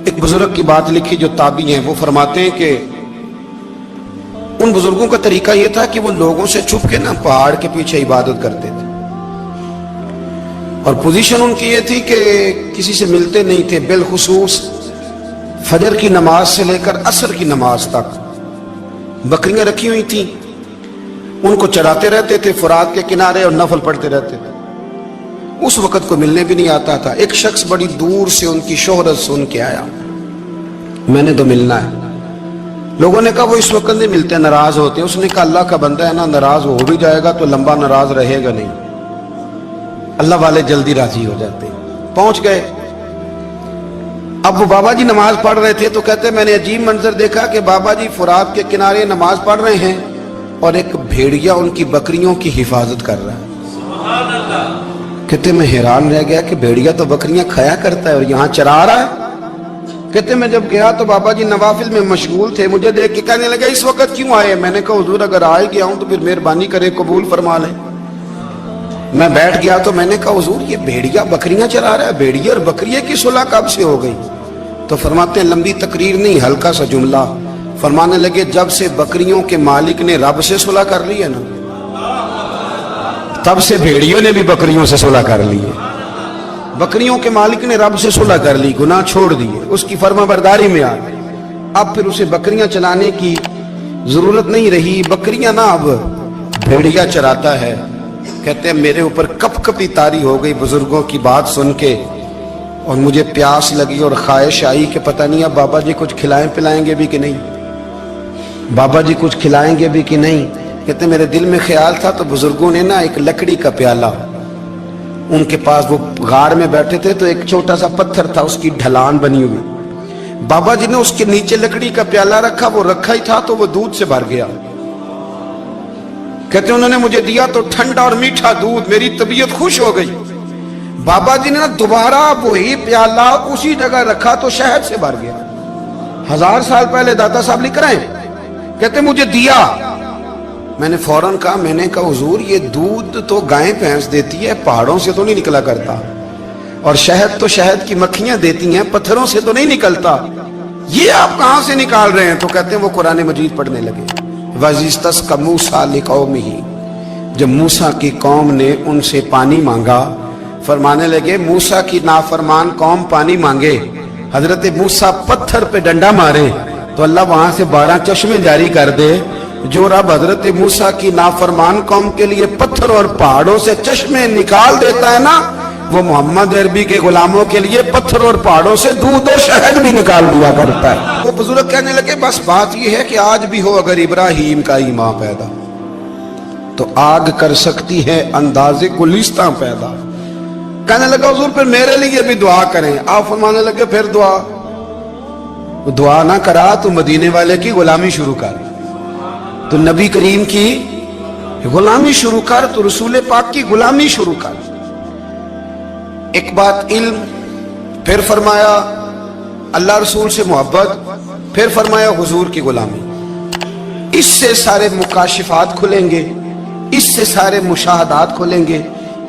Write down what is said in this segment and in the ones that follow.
ایک بزرگ کی بات لکھی جو تابعی ہیں، وہ فرماتے ہیں کہ ان بزرگوں کا طریقہ یہ تھا کہ وہ لوگوں سے چھپ کے پہاڑ کے پیچھے عبادت کرتے تھے، اور پوزیشن ان کی یہ تھی کہ کسی سے ملتے نہیں تھے، بالخصوص فجر کی نماز سے لے کر عصر کی نماز تک بکریاں رکھی ہوئی تھیں، ان کو چراتے رہتے تھے فرات کے کنارے اور نفل پڑھتے رہتے تھے۔ اس وقت کو ملنے بھی نہیں آتا تھا۔ ایک شخص بڑی دور سے ان کی شہرت سن کے آیا، میں نے تو ملنا ہے۔ لوگوں نے کہا وہ اس وقت نہیں ملتے، ناراض ہوتے ہیں۔ اس نے کہا اللہ کا بندہ ہے نا، ناراض ہو بھی جائے گا تو لمبا ناراض رہے گا نہیں، اللہ والے جلدی راضی ہو جاتے ہیں۔ پہنچ گئے۔ اب وہ بابا جی نماز پڑھ رہے تھے تو کہتے میں نے عجیب منظر دیکھا کہ بابا جی فرات کے کنارے نماز پڑھ رہے ہیں اور ایک بھیڑیا ان کی بکریوں کی حفاظت کر رہا ہے۔ سبحان اللہ۔ کہتے میں حیران رہ گیا کہ بھیڑیا تو بکریاں کھایا کرتا ہے اور یہاں چرا رہا ہے۔ کہتے میں جب گیا تو بابا جی نوافل میں مشغول تھے، مجھے دیکھ کے کہنے لگا اس وقت کیوں آئے؟ میں نے کہا حضور اگر آئے گیا ہوں تو پھر مہربانی کرے قبول فرما لیں۔ میں بیٹھ گیا تو میں نے کہا حضور یہ بھیڑیا بکریاں چرا رہا ہے، بھیڑیا اور بکریے کی صلح کب سے ہو گئی؟ تو فرماتے ہیں لمبی تقریر نہیں، ہلکا سا جملہ۔ فرمانے لگے جب سے بکریوں کے مالک نے رب سے صلح کر لی ہے نا، تب سے بھیڑیوں نے بھی بکریوں سے صلح کر لی ہے۔ بکریوں کے مالک نے رب سے صلح کر لی، گناہ چھوڑ دیے، اس کی فرما برداری میں آ گئے۔ اب پھر اسے بکریاں چلانے کی ضرورت نہیں رہی، بکریاں نہ اب بھیڑیا چراتا ہے۔ کہتے ہیں میرے اوپر کپ کپی طاری ہو گئی بزرگوں کی بات سن کے، اور مجھے پیاس لگی اور خواہش آئی کہ پتہ نہیں اب بابا جی کچھ کھلائیں پلائیں گے بھی کہ نہیں، بابا جی کچھ کھلائیں گے بھی کہ نہیں۔ کہتے میرے دل میں خیال تھا تو بزرگوں نے ایک لکڑی کا پیالہ، ان کے پاس وہ غار میں بیٹھے تھے تو ایک چھوٹا سا پتھر تھا، اس کی ڈھلان بنی ہوئی، بابا جی نے اس کے نیچے لکڑی کا پیالہ رکھا، وہ رکھا ہی تھا تو وہ دودھ سے بھر گیا۔ کہتے انہوں نے مجھے دیا تو ٹھنڈا اور میٹھا دودھ، میری طبیعت خوش ہو گئی۔ بابا جی نے دوبارہ وہی پیالہ اسی جگہ رکھا تو شہد سے بھر گیا۔ 1000 سال پہلے داتا صاحب لکھ رہے ہیں، کہتے مجھے دیا۔ میں نے فوراً کہا، میں نے کہا حضور یہ دودھ تو گائیں بھینس دیتی ہے، پہاڑوں سے تو نہیں نکلا کرتا، اور شہد تو شہد کی مکھیاں دیتی ہیں، پتھروں سے تو نہیں نکلتا، یہ آپ کہاں سے نکال رہے ہیں؟ تو کہتے ہیں وہ قرآن مجید پڑھنے لگے۔ وَإِذِ اسْتَسْقَى مُوسَىٰ لِقَوْمِهِ، جب موسیٰ کی قوم نے ان سے پانی مانگا، فرمانے لگے موسیٰ کی نافرمان قوم پانی مانگے، حضرت موسیٰ پتھر پہ ڈنڈا مارے تو اللہ وہاں سے 12 چشمے جاری کر دے۔ جو رب حضرت موسیٰ کی نافرمان قوم کے لیے پتھر اور پہاڑوں سے چشمے نکال دیتا ہے نا، وہ محمد عربی کے غلاموں کے لیے پتھر اور پہاڑوں سے دودھ اور شہد بھی نکال دیا کرتا ہے۔ وہ بزرگ کہنے لگے بس بات یہ ہے کہ آج بھی ہو اگر ابراہیم کا ایمان پیدا تو آگ کر سکتی ہے انداز گلستاں پیدا۔ کہنے لگا حضور پھر میرے لیے بھی دعا کریں۔ آپ فرمانے لگے پھر دعا نہ کرا تو مدینے والے کی غلامی شروع کر، تو نبی کریم کی غلامی شروع کر، تو رسول پاک کی غلامی شروع کر۔ ایک بات علم، پھر فرمایا اللہ رسول سے محبت، پھر فرمایا حضور کی غلامی۔ اس سے سارے مکاشفات کھلیں گے، اس سے سارے مشاہدات کھلیں گے،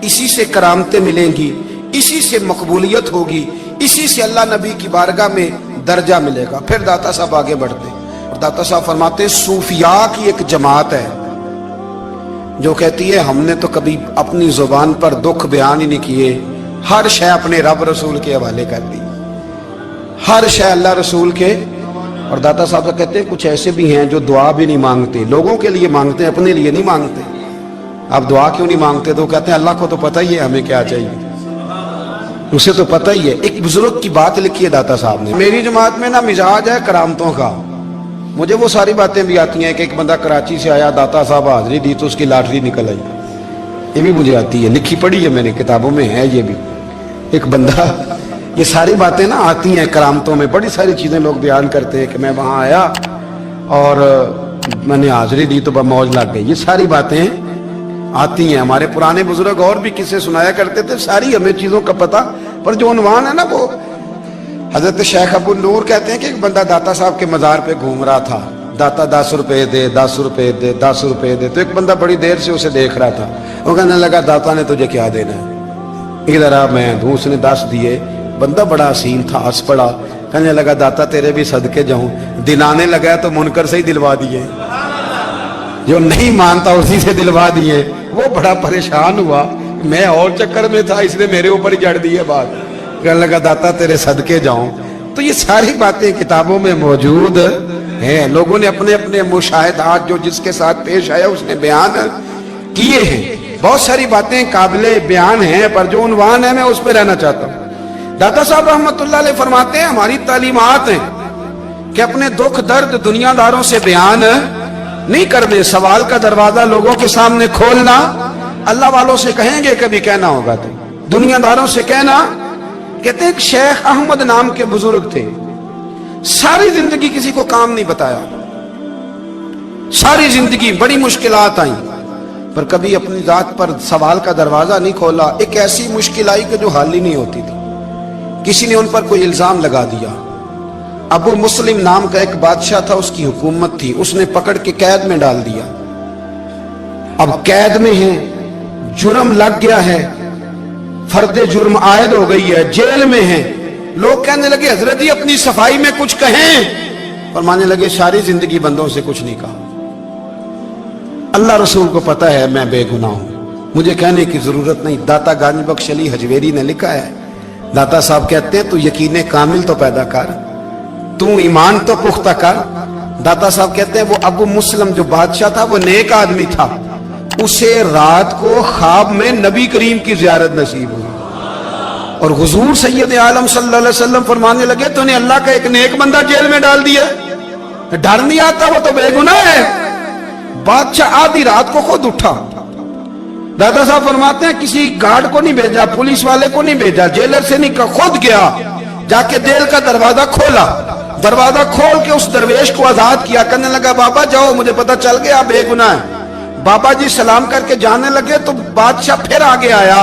اسی سے کرامتیں ملیں گی، اسی سے مقبولیت ہوگی، اسی سے اللہ نبی کی بارگاہ میں درجہ ملے گا۔ پھر داتا صاحب آگے بڑھتے اور داتا صاحب فرماتے صوفیاء کی ایک جماعت ہے جو کہتی ہے ہم نے تو کبھی اپنی زبان پر دکھ بیان ہی نہیں کیے، ہر شے اپنے رب رسول کے حوالے کر دی، ہر شے اللہ رسول کے۔ اور داتا صاحب کہتے ہیں کچھ ایسے بھی ہیں جو دعا بھی نہیں مانگتے، لوگوں کے لیے مانگتے ہیں، اپنے لیے نہیں مانگتے۔ آپ دعا کیوں نہیں مانگتے؟ تو کہتے ہیں اللہ کو تو پتہ ہی ہے ہمیں کیا چاہیے، اسے تو پتہ ہی ہے۔ ایک بزرگ کی بات لکھی ہے داتا صاحب نے، میری جماعت میں نا مزاج ہے کرامتوں کا، مجھے وہ ساری باتیں بھی آتی ہیں کہ ایک بندہ کراچی سے آیا، داتا صاحب حاضری دی تو اس کی لاٹری نکل آئی، یہ بھی مجھے آتی ہے، لکھی پڑھی ہے میں نے، کتابوں میں ہے یہ بھی۔ ایک بندہ، یہ ساری باتیں نا آتی ہیں کرامتوں میں، بڑی ساری چیزیں لوگ بیان کرتے ہیں کہ میں وہاں آیا اور میں نے حاضری دی تو موج لگ گئی، یہ ساری باتیں آتی ہیں۔ ہمارے پرانے بزرگ اور بھی قصے سنایا کرتے تھے، ساری ہمیں چیزوں کا پتہ، پر جو عنوان ہے نا وہ حضرت شیخ ابو نور کہتے ہیں کہ ایک بندہ داتا صاحب کے مزار پہ گھوم رہا تھا، داتا 10 روپے دے، 10 روپے دے، 10 روپے دے، تو ایک بندہ بڑی دیر سے اسے دیکھ رہا تھا، وہ کہنے لگا داتا نے تجھے کیا دینا ہے، ادھر آ میں دوں۔ اس نے 10 دیے، بندہ بڑا حسین تھا، ہنس پڑا، कहने लगा दाता तेरे भी सदके जाऊं। दिन आने लगा तो मुनकर से ही दिलवा दिए, जो नहीं मानता उसी से दिलवा दिए। वो बड़ा परेशान हुआ, मैं और चक्कर में था इसलिए मेरे ऊपर ही जड़ दी है बात। कहने लगा दाता तेरे सदके जाऊं। तो ये सारी बातें किताबों में मौजूद है, लोगों ने अपने अपने मुशाहिदात जो जिसके साथ पेश आया उसने बयान किए हैं। बहुत सारी बातें काबिले बयान हैं, पर जो उन्वान है मैं उस पर रहना चाहता हूँ। दाता साहब रहमतुल्लाह अलैह फरमाते हैं हमारी तालीमात हैं कि अपने दुख दर्द दुनियादारों से बयान नहीं करने, सवाल का दरवाजा लोगों के सामने खोलना। अल्लाह वालों से कहेंगे कभी कहना होगा तो दुनियादारों से कहना। कहते हैं शेख अहमद नाम के बुजुर्ग थे, सारी जिंदगी किसी को काम नहीं बताया, सारी जिंदगी बड़ी मुश्किलात आई, पर कभी अपनी जात पर सवाल का दरवाजा नहीं खोला। एक ऐसी मुश्किल आई कि जो हल ही नहीं होती थी। किसी ने उन पर कोई इल्जाम लगा दिया। अबू मुस्लिम नाम का एक बादशाह था, उसकी हुकूमत थी, उसने पकड़ के कैद में डाल दिया। अब कैद में है, जुर्म लग गया है, फर्दे जुर्म आयद हो गई है, जेल में है। लोग कहने लगे हजरत जी अपनी सफाई में कुछ कहें, और मानने लगे सारी जिंदगी बंदों से कुछ नहीं कहा। अल्लाह रसूल को पता है मैं बेगुनाह हूं, मुझे कहने की जरूरत नहीं। दाता गानी बख्श अली हजवेरी ने लिखा है, दाता साहब कहते हैं तू यकीन कामिल तो पैदा कर, तू ईमान तो पुख्ता कर। दाता साहब कहते हैं वो अबू मुस्लिम जो बादशाह था वो नेक आदमी था, उसे रात को ख्वाब में नबी करीम की ज़ियारत नसीब हुई, और हुजूर सैयद आलम सल्लल्लाहु अलैहि वसल्लम फरमाने लगे तूने अल्लाह का एक नेक बंदा जेल में डाल दिया, डर नहीं आता, वो तो बेगुनाह है। बादशाह आधी रात को खुद उठा। दादा साहब फरमाते हैं किसी गार्ड को नहीं भेजा, पुलिस वाले को नहीं भेजा, जेलर से नहीं, खुद गया, जाके जेल का दरवाजा खोला, दरवाजा खोल के उस दरवेश को आजाद किया। कहने लगा बाबा जाओ, मुझे पता चल गया बेगुनाह है। बाबा जी सलाम करके जाने लगे तो बादशाह फिर आगे आया,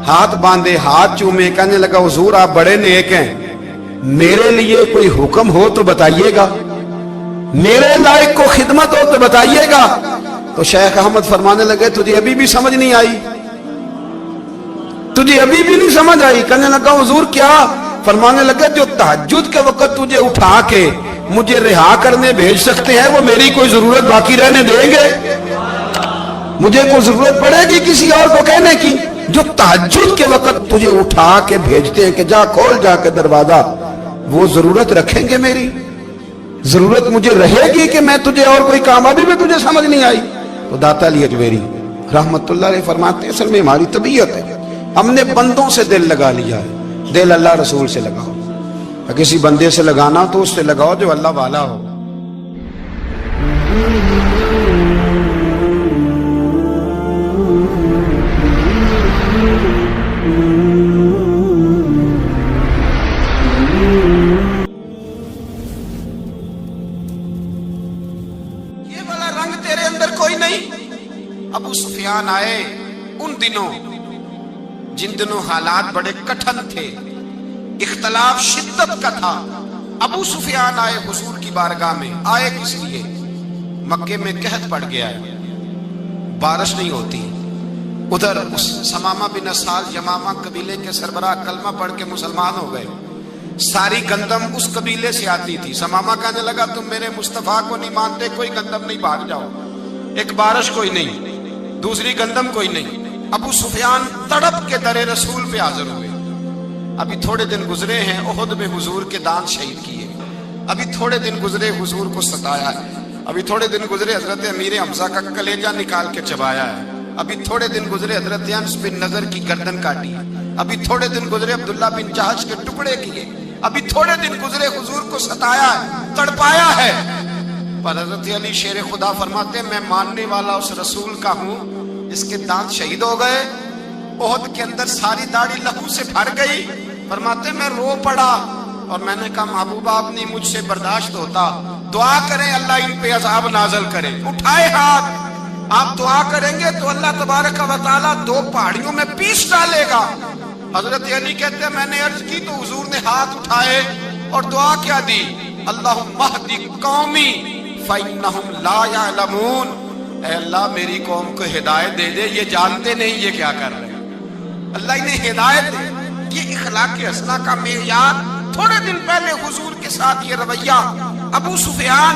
हाथ बांधे, हाथ चूमे, कहने लगा हुजूर आप बड़े नेक हैं, मेरे लिए कोई हुक्म हो तो बताइएगा, मेरे लायक को खिदमत हो तो बताइएगा। तो शेख अहमद फरमाने लगे तुझे अभी भी समझ नहीं आई, तुझे अभी भी नहीं समझ आई। कहने लगा हुजूर क्या? फरमाने लगे जो तहज्जुद के वक्त तुझे उठा के मुझे रिहा करने भेज सकते हैं वो मेरी कोई जरूरत बाकी रहने देंगे? मुझे कोई जरूरत पड़ेगी किसी और को कहने की? जो तहज्जुद के वक्त तुझे उठा के भेजते हैं कि जा खोल जाके दरवाजा, वो जरूरत रखेंगे मेरी? जरूरत मुझे रहेगी कि मैं तुझे और कोई काम, अभी भी तुझे समझ नहीं आई? तो दाता अली अजमेरी रहमतुल्लाह अलैह फरमाते हैं असल में हमारी तबीयत है, हमने बंदों से दिल लगा लिया है। दिल अल्लाह रसूल से लगाओ, किसी बंदे से लगाना तो उससे लगाओ जो अल्लाह वाला हो। ये वाला रंग तेरे अंदर कोई नहीं। अबू सुफियान आए उन दिनों जिन दिनों हालात बड़े कठिन थे, इख्तलाफ शिद्दत का था। अबू सुफियान आए हुजूर की बारगाह में। आए किस लिए? मक्के में कहत पड़ गया है, बारिश नहीं होती। उधर उस समामा बिन असाल यमामा कबीले के सरबराह कलमा पढ़ के मुसलमान हो गए। सारी गंदम उस कबीले से आती थी। समामा कहने लगा तुम मेरे मुस्तफा को नहीं मानते, कोई गंदम नहीं, भाग जाओ। एक बारिश कोई नहीं, दूसरी गंदम कोई नहीं। अबू सुफियान तड़प के दरे रसूल पे हाजिर हुए। अभी थोड़े दिन गुजरे हैं, ओहद में हुजूर के दांत शहीद किए। अभी थोड़े दिन गुजरे हुजूर को सताया है। अभी थोड़े दिन गुजरे हजरत अमीर हमजा का कलेजा निकाल के चबाया है। अभी थोड़े दिन गुजरे हजरत अनस बिन नजर की गर्दन काटी। अभी थोड़े दिन गुजरे अब्दुल्ला बिन जहाज के टुकड़े किए। अभी थोड़े दिन गुजरे हुजूर को सताया है, तड़पाया है। पर हजरत अली शेर खुदा फरमाते मैं मानने वाला उस रसूल का हूं इसके दांत शहीद हो गए। ओहद के अंदर सारी दाढ़ी लहू से भर गई। फरमाते मैं रो पड़ा और मैंने कहा महबूबा आप नहीं मुझसे बर्दाश्त होता, दुआ करें अल्लाह इन पे अज़ाब नाज़िल करे। उठाए हाथ, आप दुआ करेंगे तो अल्लाह तबारक व तआला दो पहाड़ियों में पीस डालेगा। हजरत अली कहते हैं मैंने अर्ज की तो हुजूर ने हाथ उठाए और दुआ क्या दी, अल्लाहुम्मा हदी कौमी फइन्नहुम ला यअलमून। ऐ अल्लाह मेरी कौम को हिदायत दे दे, ये जानते नहीं ये क्या कर रहे हैं। अल्लाह इन्हें हिदायत दे। ये इखलाक हसना का मेयार थोड़े दिन पहले हुजूर के साथ ये रवैया। अबू सुफियान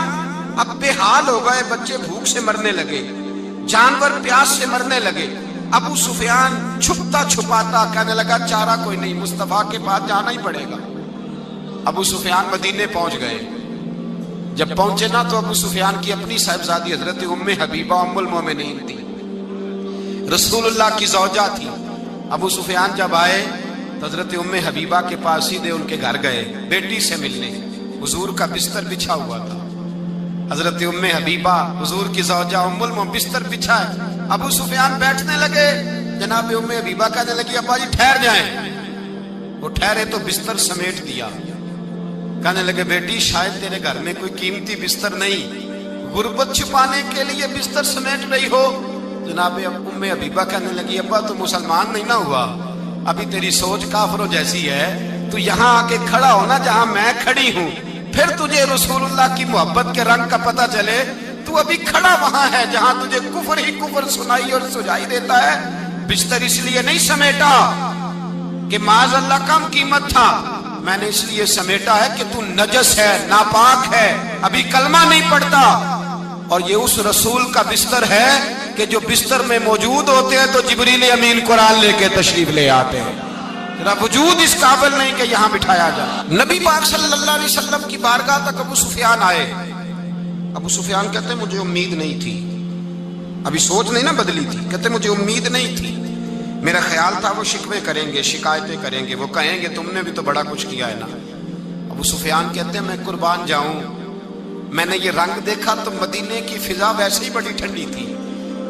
अब बेहाल हो गए, बच्चे भूख से मरने लगे, जानवर प्यास से मरने लगे। अबू सुफियान छुपता छुपाता कहने लगा चारा कोई नहीं, मुस्तफा के पास जाना ही पड़ेगा। अबू सुफियान मदीने पहुंच गए। जब पहुंचे ना तो अबू सुफियान की अपनी साहिबजादी हजरत उम्मे हबीबा उम्मुल मोमिनीन थी, रसूलुल्लाह की ज़ौजा थी। अबू सुफियान जब आए तो हजरत उम्मे हबीबा के पास सीधे उनके घर गए बेटी से मिलने। हुजूर का बिस्तर बिछा हुआ था, हजरत उम्मे हबीबा हुजूर की ज़ौजा उम्मुल मोमिनीन बिस्तर बिछाए। अबू सुफियान बैठने लगे, जनाब उम्मे हबीबा कहने लगी अब्बा जी ठहर जाएं। वो ठहरे तो बिस्तर समेट दिया। कहने लगे बेटी शायद तेरे घर में कोई कीमती बिस्तर नहीं, गुर्बत छुपाने के लिए बिस्तर समेट रही हो। जनाब उम्मे हबीबा कहने लगी अब्बा तू मुसलमान नहीं ना हुआ, अभी तेरी सोच काफिरों जैसी है, तू यहाँ आके खड़ा हो ना जहाँ मैं खड़ी हूँ, फिर तुझे रसूलुल्लाह की मोहब्बत के रंग का पता चले। तू अभी खड़ा वहां है जहां तुझे कुफर ही कुफर सुनाई और सुझाई देता है। बिस्तर इसलिए नहीं समेटा कि माज़अल्लाह कम कीमत था, मैंने इसलिए समेटा है कि तू नजस है, नापाक है, अभी कलमा नहीं पढ़ता। और ये उस रसूल का बिस्तर है कि जो बिस्तर में मौजूद होते हैं तो जिब्रील अमीन कुरान लेके तशरीफ ले आते हैं। तेरा वजूद इस काबिल नहीं कि यहाँ बिठाया जाए। नबी पाक सल्लल्लाहु अलैहि वसल्लम की बारगाह तक अबू सुफियान आए। अबू सुफियान कहते मुझे उम्मीद नहीं थी, अभी सोच नहीं ना बदली थी, कहते मुझे उम्मीद नहीं थी, मेरा ख्याल था वो शिकवे करेंगे, शिकायतें करेंगे, वो कहेंगे तुमने भी तो बड़ा कुछ किया है ना। अबू सुफियान कहते हैं मैं कुर्बान जाऊं, मैंने ये रंग देखा तो मदीने की फिजा वैसे ही बड़ी ठंडी थी,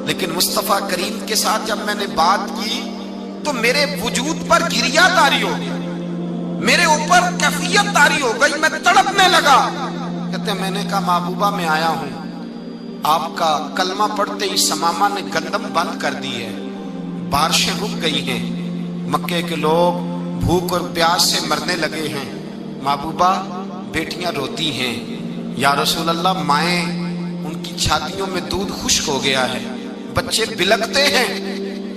लेकिन मुस्तफ़ा करीम के साथ जब मैंने बात की तो मेरे वजूद पर गिरिया तारी हो गई, मेरे ऊपर कैफियत तारी हो गई, मैं तड़पने लगा। कहते मैंने कहा महबूबा मैं आया हूं, आपका कलमा पढ़ते ही समामा ने गंदम बंद कर दी है, बारिशें रुक गई हैं, मक्के के लोग भूख और प्यास से मरने लगे हैं, महबूबा बेटियां रोती हैं, या रसूल अल्लाह माएँ उनकी छातियों में दूध खुश्क हो गया है, बच्चे बिलकते हैं।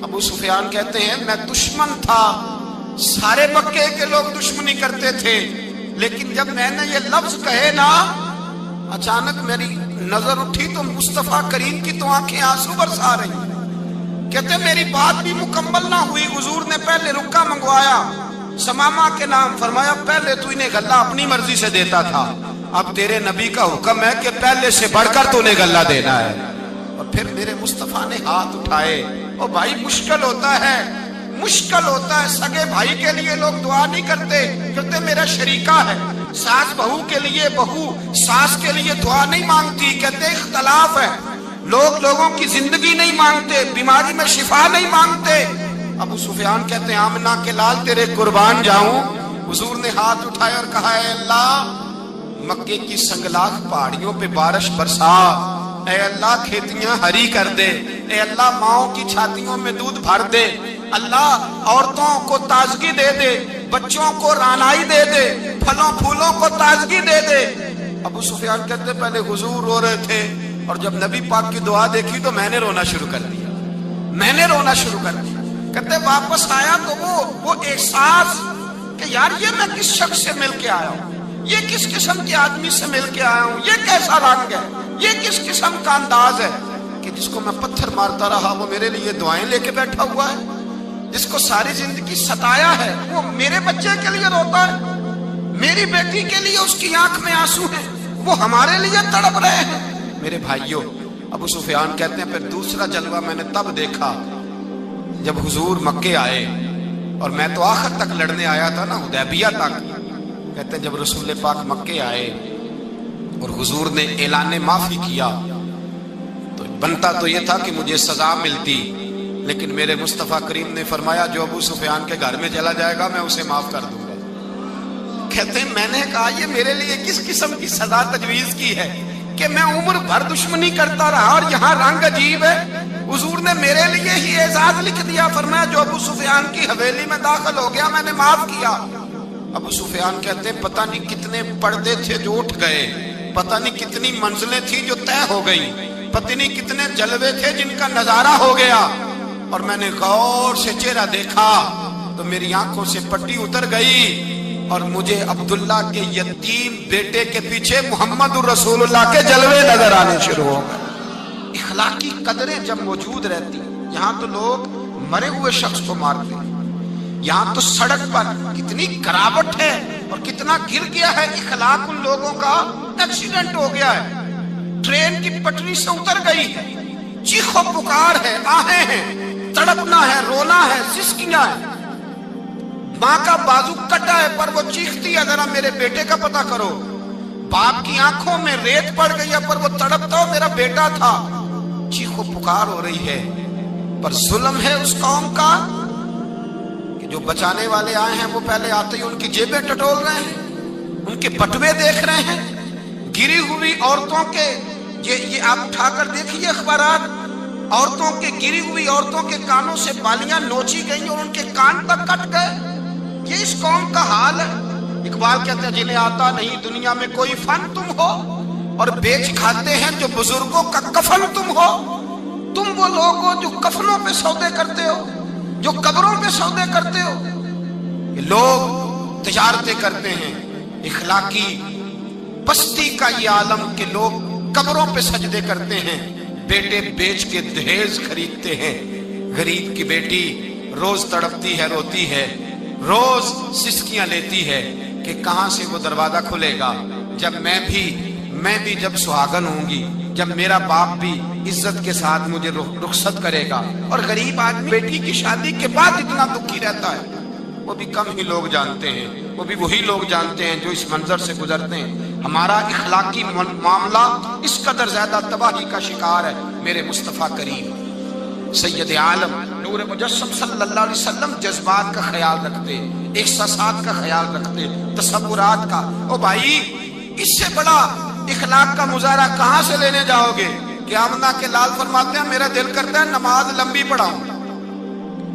अबू सुफियान कहते हैं मैं दुश्मन था, सारे मक्के के लोग दुश्मनी करते थे, लेकिन जब मैंने ये लफ्ज कहे ना अचानक मेरी नजर उठी तो मुस्तफा करीम की तो आंखें आंसू बरसा रही। कहते मेरी बात भी मुकम्मल ना हुई, हुजूर ने पहले रुक्का मंगवाया समामा के नाम, फरमाया पहले तू इन्हें गल्ला अपनी मर्जी से देता था, अब तेरे नबी का हुक्म है कि पहले से बढ़कर तूने गल्ला देना है। और फिर मेरे मुस्तफा ने हाथ उठाए। और भाई मुश्किल होता है, मुश्किल होता है, सगे भाई के लिए लोग दुआ नहीं करते, कहते मेरा शरीका है, सास बहू के लिए बहू सास के लिए दुआ नहीं मांगती, कहते इख्तलाफ है, लोग लोगों की जिंदगी नहीं मांगते, बीमारी में शिफा नहीं मांगते। अबू सुफियान कहते हैं आमना के लाल तेरे कुर्बान जाऊं। हुजूर ने हाथ उठाए और कहा है अल्लाह मक्के की संगलाख पहाड़ियों पे बारिश बरसा, ऐ अल्लाह खेतियां हरी कर दे, ऐ अल्लाह माओं की छातियों में दूध भर दे, अल्लाह औरतों को ताजगी दे दे, बच्चों को रानाई दे दे, फलों फूलों को ताजगी दे दे। अबू सुफियान कहते पहले हुजूर रो रहे थे और जब नबी पाक की दुआ देखी तो मैंने रोना शुरू कर दिया, मैंने रोना शुरू कर दिया। कहते वापस आया तो वो एहसास कि यार ये मैं किस शख्स से मिल के आया हूँ, ये किस किस्म के आदमी से मिल के आया हूँ, ये कैसा रंग है, ये किस किस्म का अंदाज है कि जिसको मैं पत्थर मारता रहा वो मेरे लिए दुआएं लेके बैठा हुआ है, जिसको सारी जिंदगी सताया है वो मेरे बच्चे के लिए रोता है, मेरी बेटी के लिए उसकी आंख में आंसू है, वो हमारे लिए तड़प रहे हैं। मेरे भाइयों, अबू सुफियान कहते हैं फिर दूसरा जलवा मैंने तब देखा जब हुजूर मक्के आए, और मैं तो आखिर तक लड़ने आया था ना, हुदैबिया तक। कहते हैं जब रसूल पाक मक्के आए और हुजूर ने ऐलान माफी किया तो बनता तो ये था कि मुझे सजा मिलती, लेकिन मेरे मुस्तफ़ा करीम ने फरमाया जो अबू सुफियान के घर में चला जाएगा मैं उसे माफ कर दूंगा। कहते हैं मैंने कहा ये मेरे लिए किस किस्म की सजा तजवीज की है कि मैं उम्र भर दुश्मनी करता रहा और यहाँ रंग अजीब है। हुजूर ने मेरे लिए ही एजाज लिख दिया, फरमाया जो अबू सुफियान की हवेली में दाखिल हो गया मैंने माफ किया। अबू सुफियान कहते हैं पता नहीं कितने पर्दे थे जो उठ गए, पता नहीं कितनी मंजिलें थी जो तय हो गई, पता नहीं कितने जलवे थे जिनका नजारा हो गया। और मैंने गौर से चेहरा देखा तो मेरी आंखों से पट्टी उतर गई। اور مجھے عبداللہ کے یتیم بیٹے کے پیچھے محمد رسول اللہ کے جلوے نظر آنے شروع ہو گئے۔ اخلاقی قدریں جب موجود رہتی، یہاں تو لوگ مرے ہوئے شخص کو مارتے ہیں، یہاں تو سڑک پر کتنی گراوٹ ہے اور کتنا گر گیا ہے، اخلاق ان لوگوں کا ایکسیڈنٹ ہو گیا ہے، ٹرین کی پٹری سے اتر گئی ہے، چیخ و پکار ہے، آہیں ہیں، تڑپنا ہے، رونا ہے، سسکیاں ہیں، ماں کا بازو کٹا ہے پر وہ چیختی ہے ذرا میرے بیٹے کا پتہ کرو، باپ کی آنکھوں میں ریت پڑ گئی ہے پر وہ تڑپتا ہو میرا بیٹا تھا، چیخ و پکار ہو رہی ہے۔ پر ظلم ہے اس قوم کا کہ جو بچانے والے آئے ہیں وہ پہلے آتے ہی ان کی جیبیں ٹٹول رہے ہیں، ان کے بٹوے دیکھ رہے ہیں، گری ہوئی عورتوں کے، یہ آپ اٹھا کر دیکھیے اخبارات، عورتوں کے گری ہوئی عورتوں کے کانوں سے بالیاں نوچی گئیں اور ان کے کان تک کٹ گئے۔ یہ اس قوم کا حال ہے۔ اقبال کہتے ہیں جنہیں آتا نہیں دنیا میں کوئی فن تم ہو اور بیچ کھاتے ہیں جو بزرگوں کا کفن تم ہو۔ تم وہ لوگ ہو جو کفنوں پہ سودے کرتے ہو، جو قبروں پہ سودے کرتے ہو۔ یہ لوگ تجارتیں کرتے ہیں، اخلاقی پستی کا یہ عالم کہ لوگ قبروں پہ سجدے کرتے ہیں، بیٹے بیچ کے دہیز خریدتے ہیں۔ غریب کی بیٹی روز تڑپتی ہے، روتی ہے، روز سسکیاں لیتی ہے کہ کہاں سے وہ دروازہ کھلے گا جب میں بھی جب سہاگن ہوں گی، جب میرا باپ بھی عزت کے ساتھ مجھے رخصت کرے گا۔ اور غریب آدمی بیٹی کی شادی کے بعد اتنا دکھی رہتا ہے، وہ بھی کم ہی لوگ جانتے ہیں، وہ بھی وہی لوگ جانتے ہیں جو اس منظر سے گزرتے ہیں۔ ہمارا اخلاقی معاملہ اس قدر زیادہ تباہی کا شکار ہے۔ میرے مصطفیٰ کریم سید عالم نور مجسم صلی اللہ علیہ وسلم جذبات کا خیال رکھتے، احساسات کا خیال رکھتے، تصورات کا۔ او بھائی، اس سے بڑا اخلاق کا مظاہرہ کہاں سے لینے جاؤ گے؟ کہ آمنہ کے لال فرماتے ہیں میرا دل کرتا ہے نماز لمبی پڑھاؤں،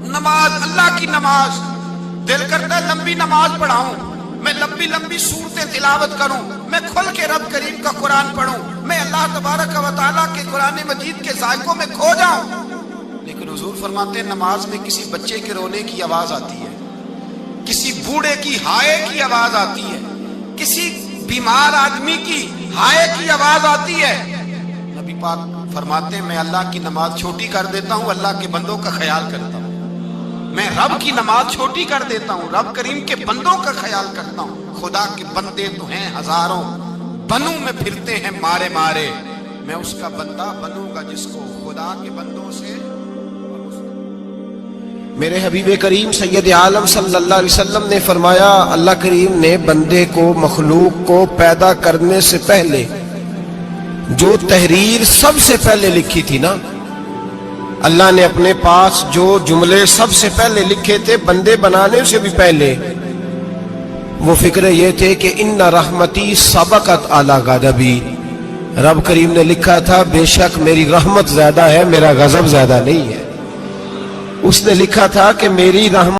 نماز اللہ کی نماز، دل کرتا ہے لمبی نماز پڑھاؤں، میں لمبی لمبی صورتیں تلاوت کروں، میں کھل کے رب کریم کا قرآن پڑھوں، میں اللہ تبارک و تعالیٰ کے قرآن مجید کے ذائقوں میں کھو جاؤں۔ لیکن حضور فرماتے ہیں نماز میں کسی بچے کے رونے کی آواز آتی ہے، کسی بوڑھے کی ہائے کی آواز آتی ہے، کسی بیمار آدمی کی ہائے کی آواز آتی ہے۔ نبی پاک فرماتے ہیں میں اللہ کی نماز چھوٹی کر دیتا ہوں، اللہ کے بندوں کا خیال کرتا ہوں۔ میں رب کی نماز چھوٹی کر دیتا ہوں، رب کریم کے بندوں کا خیال کرتا ہوں۔ خدا کے بندے تو ہیں ہزاروں، بنوں میں پھرتے ہیں مارے مارے، میں اس کا بندہ بنوں گا جس کو خدا کے بندوں سے۔ میرے حبیب کریم سید عالم صلی اللہ علیہ وسلم نے فرمایا اللہ کریم نے بندے کو، مخلوق کو پیدا کرنے سے پہلے جو تحریر سب سے پہلے لکھی تھی نا، اللہ نے اپنے پاس جو جملے سب سے پہلے لکھے تھے بندے بنانے سے بھی پہلے، وہ فکر یہ تھے کہ ان رحمتی سبقت اعلی غضبی، رب کریم نے لکھا تھا بے شک میری رحمت زیادہ ہے، میرا غضب زیادہ نہیں ہے۔ اس نے لکھا تھا کہ میری رحمت